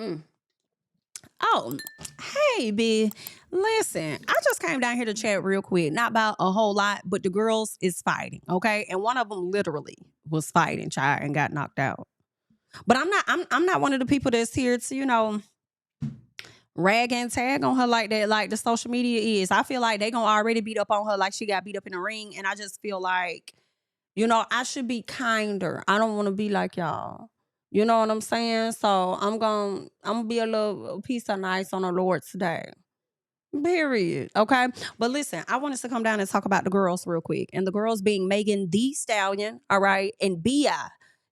Mm. Oh, hey, B. Listen, I just came down here to chat real quick. Not about a whole lot, but the girls is fighting, okay? And one of them literally was fighting, child, and got knocked out. But I'm not one of the people that's here to, rag and tag on her like that, like the social media is. I feel like they gonna already beat up on her like she got beat up in the ring. And I just feel like, I should be kinder. I don't want to be like y'all. You know what I'm saying? So I'm gonna be a little piece of nice on the Lord today. Period. Okay. But listen, I want us to come down and talk about the girls real quick. And the girls being Megan Thee Stallion, all right, and Beia,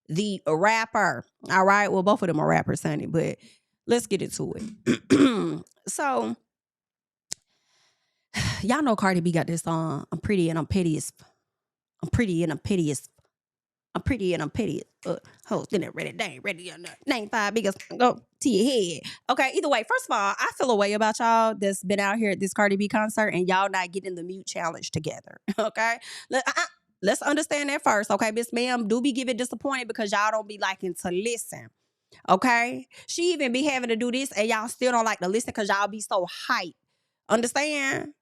the rapper. All right. Well, both of them are rappers, honey, but let's get into it. So y'all know Cardi B got this song, I'm pretty and I'm pettiest. I'm pretty and I'm pettiest. I'm pretty and I'm petty. Hoes didn't ready, they ain't ready. Name five biggest go to your head. Okay, either way, first of all, I feel a way about y'all that's been out here at this Cardi B concert and y'all not getting the mute challenge together. Okay, let's understand that first. Okay, Miss Ma'am, do be giving disappointed because y'all don't be liking to listen. Okay, she even be having to do this and y'all still don't like to listen because y'all be so hype. Understand?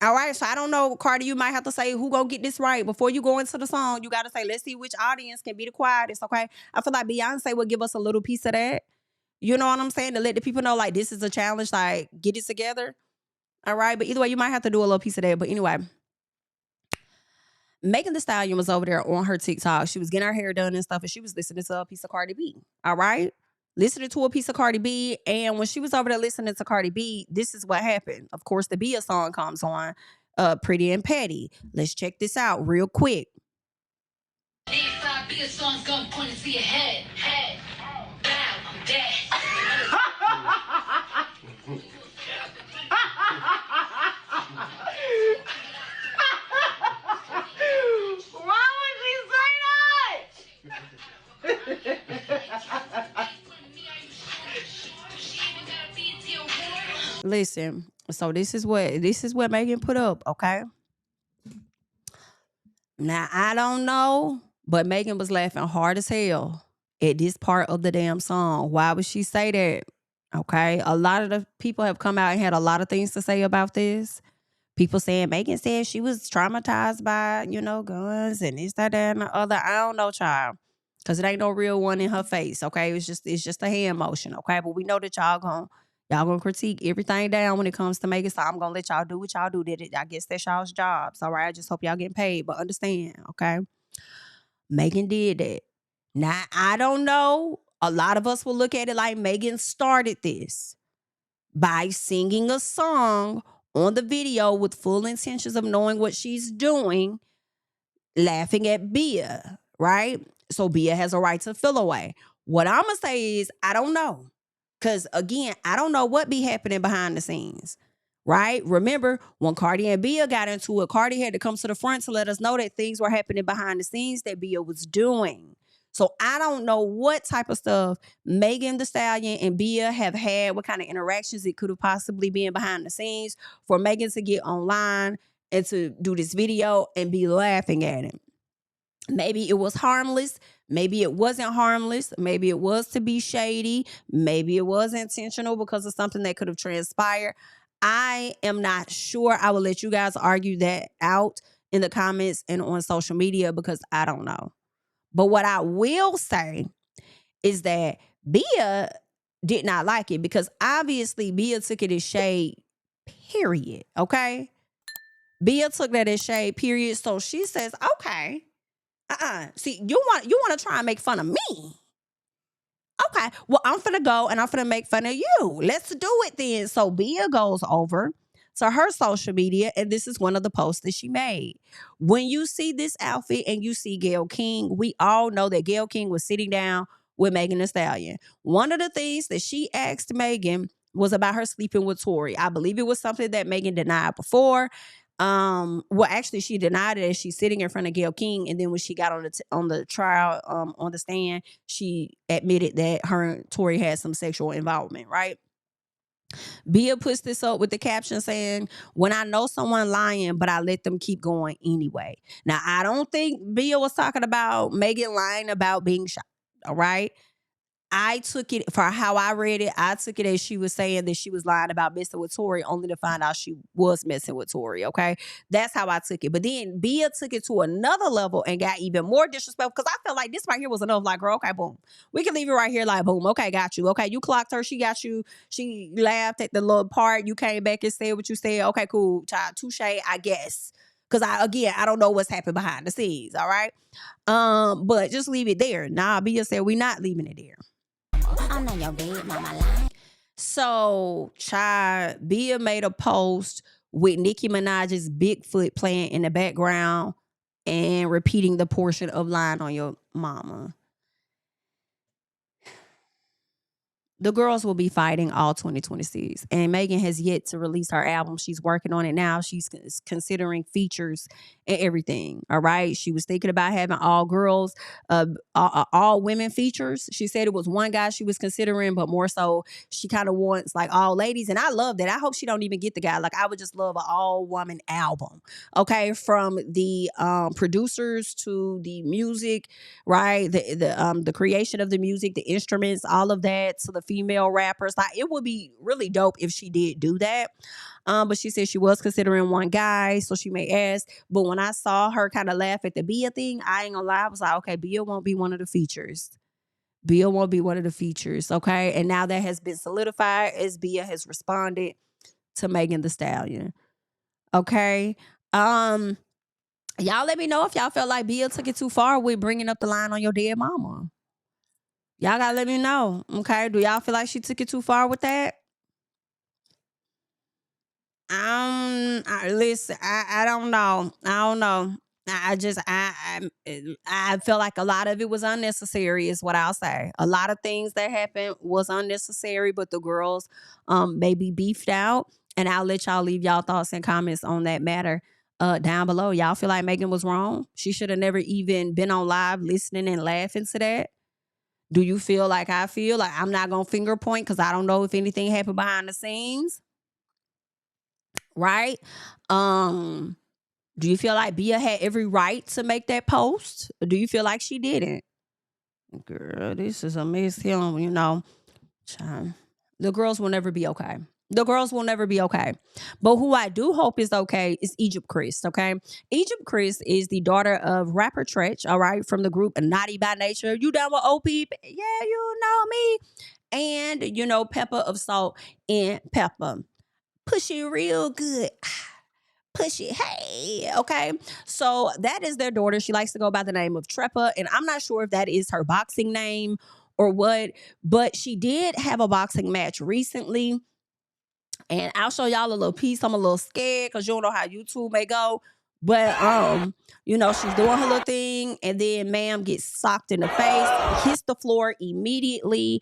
All right, so I don't know, Cardi, you might have to say who gonna get this right. Before you go into the song, you gotta say, let's see which audience can be the quietest, okay? I feel like Beyonce would give us a little piece of that. You know what I'm saying? To let the people know, like, this is a challenge, like, get it together. All right, but either way, you might have to do a little piece of that. But anyway, Megan Thee Stallion was over there on her TikTok. She was getting her hair done and stuff, and she was listening to a piece of Cardi B. All right? Listening to a piece of Cardi B. And when she was over there listening to Cardi B, this is what happened. Of course, the Beia song comes on, Pretty and Petty. Let's check this out real quick. These five Beia songs gonna point to your head. Bow, I'm dead. Listen, so this is what Megan put up, okay? Now I don't know, but Megan was laughing hard as hell at this part of the damn song. Why would she say that? Okay, a lot of the people have come out and had a lot of things to say about this. People saying Megan said she was traumatized by, guns and this, that, and the other. I don't know, child. Cause it ain't no real one in her face. Okay. It's just a hand motion. Okay. But we know that y'all gonna critique everything down when it comes to Megan. So I'm gonna let y'all do what y'all do. I guess that's y'all's jobs. All right. I just hope y'all getting paid. But understand, okay? Megan did that. Now I don't know. A lot of us will look at it like Megan started this by singing a song on the video with full intentions of knowing what she's doing, laughing at Beia, right? So Beia has a right to feel away. What I'm going to say is, I don't know. Because again, I don't know what be happening behind the scenes, right? Remember, when Cardi and Beia got into it, Cardi had to come to the front to let us know that things were happening behind the scenes that Beia was doing. So I don't know what type of stuff Megan Thee Stallion and Beia have had, what kind of interactions it could have possibly been behind the scenes for Megan to get online and to do this video and be laughing at him. Maybe it was harmless. Maybe it wasn't harmless. Maybe it was to be shady. Maybe it was intentional because of something that could have transpired. I am not sure. I will let you guys argue that out in the comments and on social media because I don't know. But what I will say is that Beia did not like it because obviously Beia took it as shade, period. Okay? Beia took that as shade, period. So she says, okay. See, you want to try and make fun of me. Okay. Well, I'm finna go and I'm finna make fun of you. Let's do it then. So Beia goes over to her social media, and this is one of the posts that she made. When you see this outfit and you see Gayle King, we all know that Gayle King was sitting down with Megan Thee Stallion. One of the things that she asked Megan was about her sleeping with Tory. I believe it was something that Megan denied before. Well, actually, she denied it as she's sitting in front of Gayle King, and then when she got on the trial, on the stand, she admitted that her and Tory had some sexual involvement, right? Beia puts this up with the caption saying, when I know someone lying, but I let them keep going anyway. Now, I don't think Beia was talking about Megan lying about being shot, all right? I took it for how I read it. I took it as she was saying that she was lying about messing with Tory, only to find out she was messing with Tory. Okay, that's how I took it. But then Beia took it to another level and got even more disrespectful because I felt like this right here was enough. Like, girl, okay, boom, we can leave it right here. Like, boom, okay, got you. Okay, you clocked her. She got you. She laughed at the little part. You came back and said what you said. Okay, cool, child, touche, I guess. Because I don't know what's happened behind the scenes. All right, but just leave it there. Nah, Beia said we not leaving it there. I'm not your bed, mama lie. So, child, Beia made a post with Nicki Minaj's Bigfoot playing in the background and repeating the portion of "Lying on Your Mama." The girls will be fighting all 2026. And Megan has yet to release her album. She's working on it now. She's considering features and everything. All right. She was thinking about having all girls, all women features. She said it was one guy she was considering, but more so she kind of wants like all ladies. And I love that. I hope she don't even get the guy. Like, I would just love an all woman album. Okay. From the producers to the music, right? The creation of the music, the instruments, all of that, to the female rappers. Like, it would be really dope if she did do that. But she said she was considering one guy, so she may ask. But when I saw her kind of laugh at the Beia thing, I ain't gonna lie, I was like, okay, Beia won't be one of the features. Beia won't be one of the features, okay? And now that has been solidified as Beia has responded to Megan Thee Stallion. Okay. Y'all let me know if y'all felt like Beia took it too far with bringing up the line on your dead mama. Y'all gotta let me know, okay? Do y'all feel like she took it too far with that? Listen, I don't know. I don't know. I feel like a lot of it was unnecessary, is what I'll say. A lot of things that happened was unnecessary, but the girls maybe beefed out. And I'll let y'all leave y'all thoughts and comments on that matter down below. Y'all feel like Megan was wrong? She should have never even been on live listening and laughing to that. Do you feel like I feel? Like, I'm not gonna finger point because I don't know if anything happened behind the scenes. Right? Do you feel like Beia had every right to make that post? Or do you feel like she didn't? Girl, this is a mess here, you know. Child. The girls will never be okay. The girls will never be okay. But who I do hope is okay is Egypt Criss, okay? Egypt Criss is the daughter of rapper Tretch, all right, from the group Naughty by Nature. You down with OP? Yeah, you know me. And, you know, Pepper of Salt and Pepper. Push it real good. Push it, hey, okay? So that is their daughter. She likes to go by the name of Treppa, and I'm not sure if that is her boxing name or what, but she did have a boxing match recently, and I'll show y'all a little piece. I'm a little scared because you don't know how YouTube may go, but you know, she's doing her little thing, and then ma'am gets socked in the face, hits the floor immediately.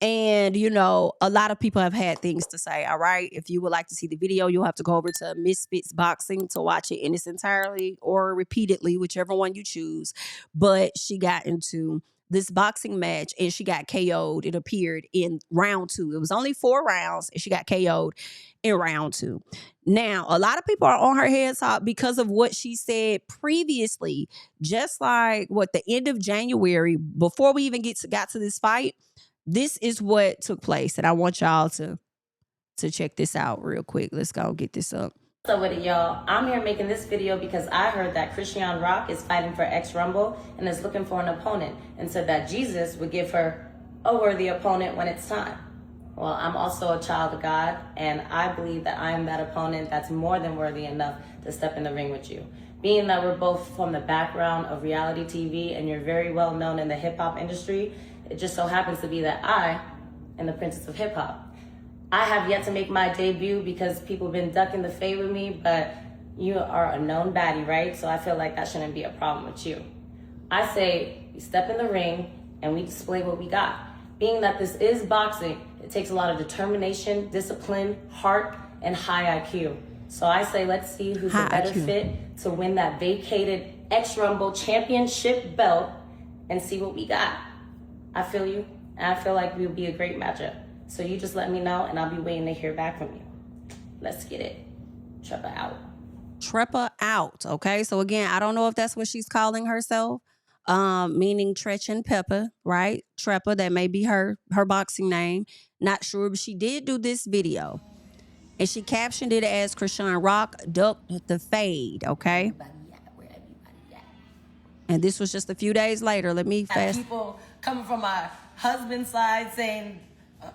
And, you know, a lot of people have had things to say, all right? If you would like to see the video, you'll have to go over to Misfits Boxing to watch it in its entirety or repeatedly, whichever one you choose. But she got into this boxing match and she got KO'd. It appeared in round 2. It was only 4 rounds and she got KO'd in round 2. Now, a lot of people are on her head top because of what she said previously, just like the end of January, before we even got to this fight. This is what took place, and I want y'all to check this out real quick. Let's go get this up. What's up with it, y'all? I'm here making this video because I heard that Chrisean Rock is fighting for X Rumble and is looking for an opponent, and said that Jesus would give her a worthy opponent when it's time. Well, I'm also a child of God, and I believe that I am that opponent that's more than worthy enough to step in the ring with you. Being that we're both from the background of reality TV and you're very well known in the hip-hop industry, it just so happens to be that I am the princess of hip hop. I have yet to make my debut because people have been ducking the fade with me, but you are a known baddie, right? So I feel like that shouldn't be a problem with you. I say we step in the ring and we display what we got. Being that this is boxing, it takes a lot of determination, discipline, heart, and high IQ. So I say let's see who's the better fit to win that vacated X Rumble championship belt and see what we got. I feel you, and I feel like we would be a great matchup. So you just let me know, and I'll be waiting to hear back from you. Let's get it. Treppa out. Treppa out, okay? So again, I don't know if that's what she's calling herself. meaning Tretch and Pepper, right? Treppa, that may be her boxing name. Not sure, but she did do this video. And she captioned it as Chrisean Rock ducked the fade, okay? Where everybody at? And this was just a few days later. Let me fast. People coming from my husband's side saying,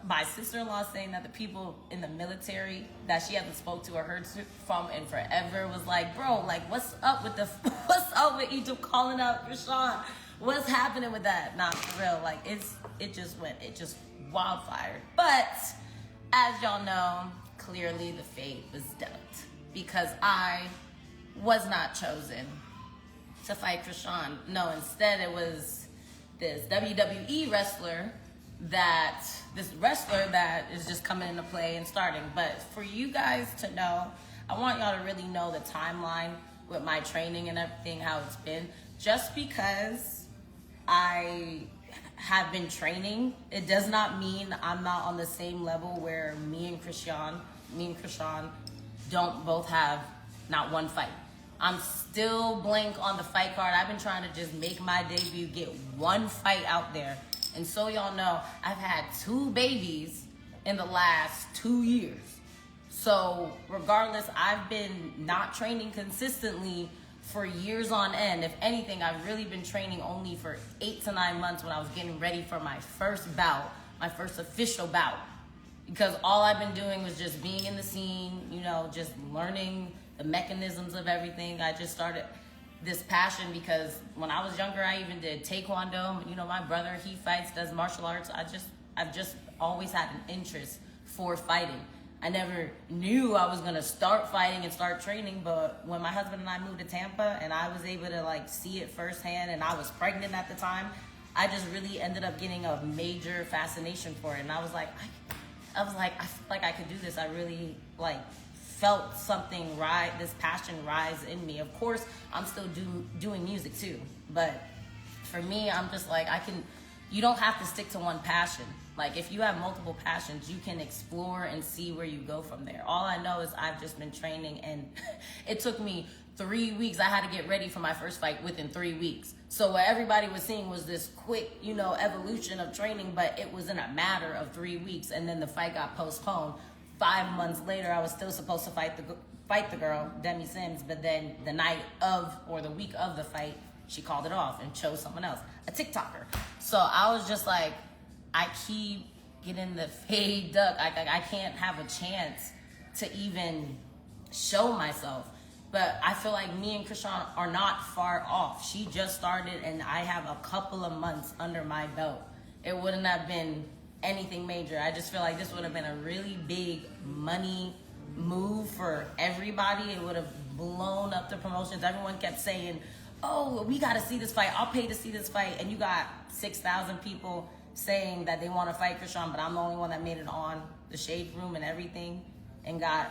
my sister-in-law saying that the people in the military that she hasn't spoke to or heard from in forever was like, bro, like what's up with Egypt calling out Chrisean? What's happening with that? Nah, for real, like it just wildfire. But as y'all know, clearly the fate was ducked because I was not chosen to fight Chrisean. No, instead it was this WWE wrestler that is just coming into play and starting. But for you guys to know, I want y'all to really know the timeline with my training and everything, how it's been. Just because I have been training, it does not mean I'm not on the same level where me and Chrisean don't both have not one fight. I'm still blank on the fight card. I've been trying to just make my debut, get one fight out there. And so y'all know, I've had 2 babies in the last 2 years. So regardless, I've been not training consistently for years on end. If anything, I've really been training only for 8 to 9 months when I was getting ready for my first bout, my first official bout. Because all I've been doing was just being in the scene, you know, just learning the mechanisms of everything. I just started this passion because when I was younger, I even did taekwondo. You know, my brother, he fights, does martial arts. I've just always had an interest for fighting. I never knew I was gonna start fighting and start training, but when my husband and I moved to Tampa and I was able to like see it firsthand, and I was pregnant at the time, I just really ended up getting a major fascination for it. And I was like, I feel like I could do this. I really like felt something rise, this passion rise in me. Of course, I'm still doing music too, but for me, I'm just like, you don't have to stick to one passion. Like if you have multiple passions, you can explore and see where you go from there. All I know is I've just been training, and it took me 3 weeks. I had to get ready for my first fight within 3 weeks. So what everybody was seeing was this quick, you know, evolution of training, but it was in a matter of 3 weeks, and then the fight got postponed. 5 months later, I was still supposed to fight the girl, Demi Sims, but then the night of, or the week of the fight, she called it off and chose someone else, a TikToker. So I was just like, I keep getting the fade duck. I can't have a chance to even show myself. But I feel like me and Chrisean are not far off. She just started, and I have a couple of months under my belt. It wouldn't have been anything major. I just feel like this would have been a really big money move for everybody. It would have blown up the promotions. Everyone kept saying, oh, we got to see this fight. I'll pay to see this fight. And you got 6,000 people saying that they want to fight Chrisean, but I'm the only one that made it on the Shade Room and everything and got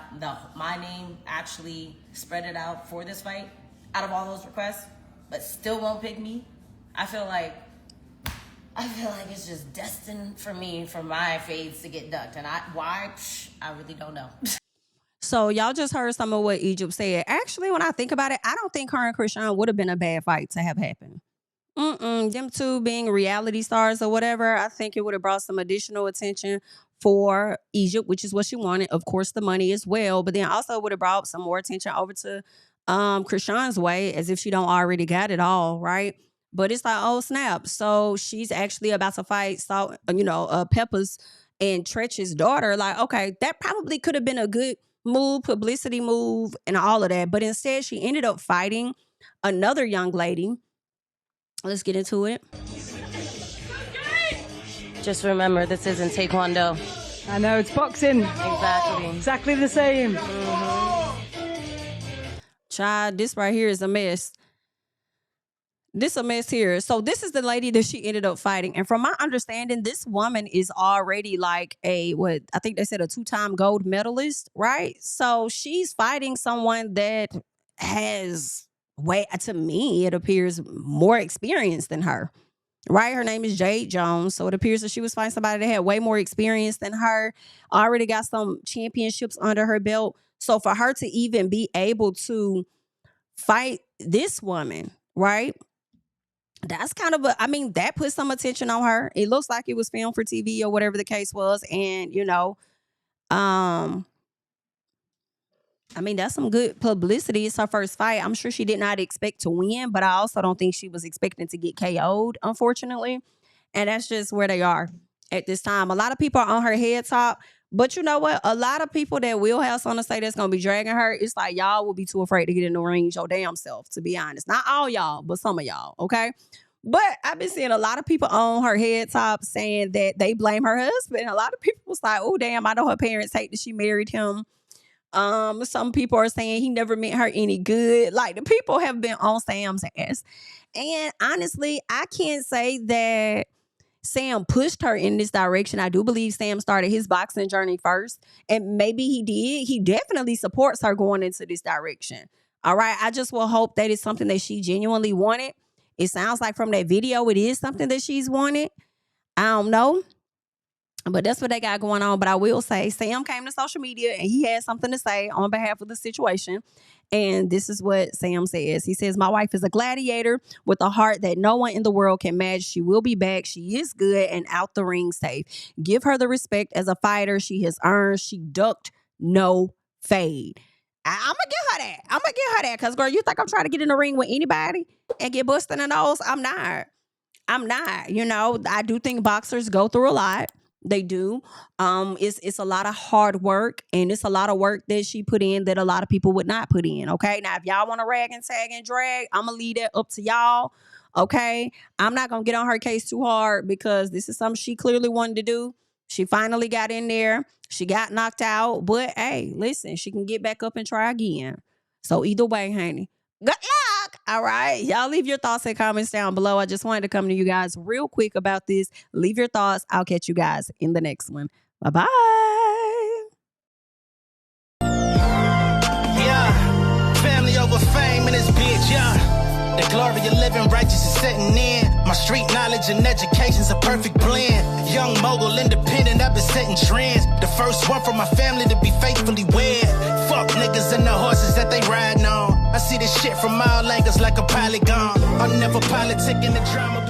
my name actually spread it out for this fight out of all those requests, but still won't pick me. I feel like it's just destined for me, for my fades to get ducked. And why? I really don't know. So y'all just heard some of what Egypt said. Actually, when I think about it, I don't think her and Chrisean would have been a bad fight to have happen. Them two being reality stars or whatever, I think it would have brought some additional attention for Egypt, which is what she wanted. Of course, the money as well, but then also would have brought some more attention over to Chrisean's way, as if she don't already got it all, right? But it's like, oh snap! So she's actually about to fight, Pepper's and Tretch's daughter. Like, okay, that probably could have been a good move, publicity move, and all of that. But instead, she ended up fighting another young lady. Let's get into it. Just remember, this isn't taekwondo. I know, it's boxing. Exactly. Exactly the same. Child, this right here is a mess. This a mess here. So this is the lady that she ended up fighting. And from my understanding, this woman is already like I think they said a 2-time gold medalist, right? So she's fighting someone that has, to me, it appears more experience than her, right? Her name is Jade Jones. So it appears that she was fighting somebody that had way more experience than her, already got some championships under her belt. So for her to even be able to fight this woman, right? that's kind of that put some attention on her. It looks like it was filmed for TV or whatever the case was. And, that's some good publicity. It's her first fight. I'm sure she did not expect to win, but I also don't think she was expecting to get KO'd, unfortunately. And that's just where they are at this time. A lot of people are on her head top, but you know what? A lot of people that will have something to say that's going to be dragging her, it's like y'all will be too afraid to get in the ring your damn self, to be honest. Not all y'all, but some of y'all, okay? But I've been seeing a lot of people on her head top saying that they blame her husband. A lot of people was like, oh, damn, I know her parents hate that she married him. Some people are saying he never meant her any good. Like, the people have been on Sam's ass. And honestly, I can't say that Sam pushed her in this direction. I do believe Sam started his boxing journey first, and maybe he did. He definitely supports her going into this direction. All right. I just will hope that it's something that she genuinely wanted. It sounds like from that video, it is something that she's wanted. I don't know. But that's what they got going on. But I will say, Sam came to social media and he had something to say on behalf of the situation. And this is what Sam says. He says, my wife is a gladiator with a heart that no one in the world can match. She will be back. She is good and out the ring safe. Give her the respect as a fighter she has earned. She ducked no fade. I'm going to give her that. I'm going to give her that. Because, girl, you think I'm trying to get in the ring with anybody and get busted in the nose? I'm not. I do think boxers go through a lot. They do. It's a lot of hard work, and it's a lot of work that she put in that a lot of people would not put in. Okay. Now, if y'all want to rag and tag and drag, I'm going to leave that up to y'all. Okay. I'm not going to get on her case too hard because this is something she clearly wanted to do. She finally got in there. She got knocked out. But hey, listen, she can get back up and try again. So either way, honey, good luck. All right. Y'all leave your thoughts and comments down below. I just wanted to come to you guys real quick about this. Leave your thoughts. I'll catch you guys in the next one. Bye-bye. Yeah. Family over fame in this bitch, yeah. The glory of living righteous is setting in. My street knowledge and education's a perfect blend. Young mogul, independent, I've been setting trends. The first one from my family to be faithfully wed. Fuck niggas and the horses that they riding on. I see this shit from all angles like a polygon. I'm never politicking the drama.